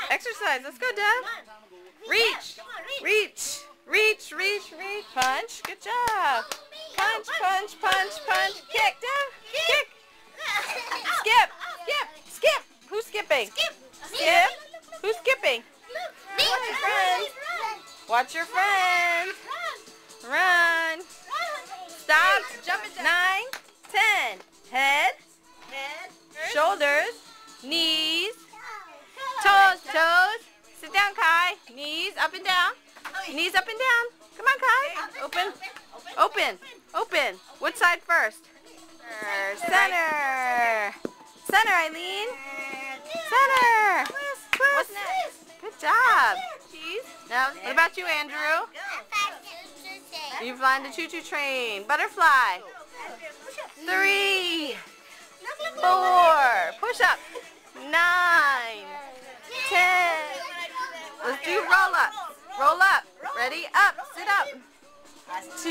Exercise. Let's go, Dev. Reach. Reach. Reach, reach, reach. Punch. Good job. Punch, punch, punch, punch. Kick, Dev. Kick. Skip. Skip. Skip. Who's skipping? Skip. Who's skipping? Watch your friends. Watch your friends. Run. Stop. Jump it. 9, 10. Head. Shoulders. Knees. Toes. Toes. Sit down, Kai. Knees up and down. Knees up and down. Come on, Kai. Open. Open. Open. Which side first? Center. Center, Eileen. Center. What's next? Good job. Cheese. Now, what about you, Andrew? You flying the choo-choo train. Butterfly. 3, 4. Push up. 9, 10. Let's do roll up. Roll up. Ready? Up. Sit up. 2.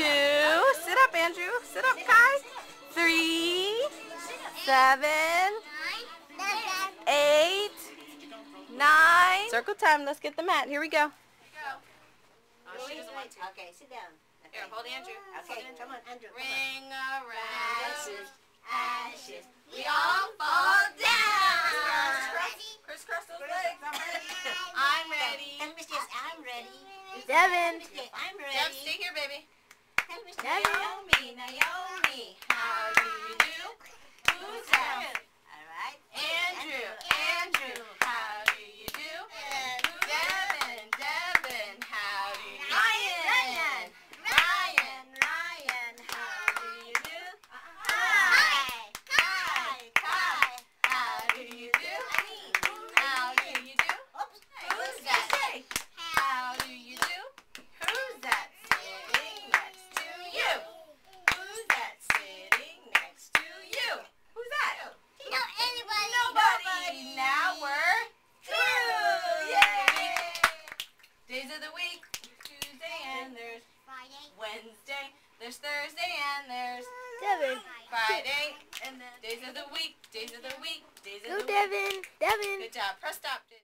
Sit up, Andrew. Sit up, Kai. 3, 7, 8, 9. Circle time. Let's get the mat. Here we go. Okay, sit down. Here, hold Andrew. Okay, come on, Andrew. Ring around. Ashes, ashes, We all fall down. Crisscross those legs. I'm ready. Tell Miss Jess, I'm ready. Devin. Miss Jess, I'm Dev, ready. stay here, baby. Tell Miss Devin. Jess. Naomi, Naomi, how do you do? Who's that? All right. Andrew, Andrew, how do you do? Devin, Devin, how do you do? Ryan, Ryan, Ryan, how do you do? Kai, Kai, how do you do? How do you do? Who's that? How do you do? Who's that sitting next to you? Who's that sitting next to you? Who's that? Nobody. Now we're through. Yay! Days of the week. Tuesday and there's Wednesday. There's Thursday and there's Devin. Friday. And then days of the week. Days of the week. Days of Go, the week. Devin. Devin. Good job. Press stop.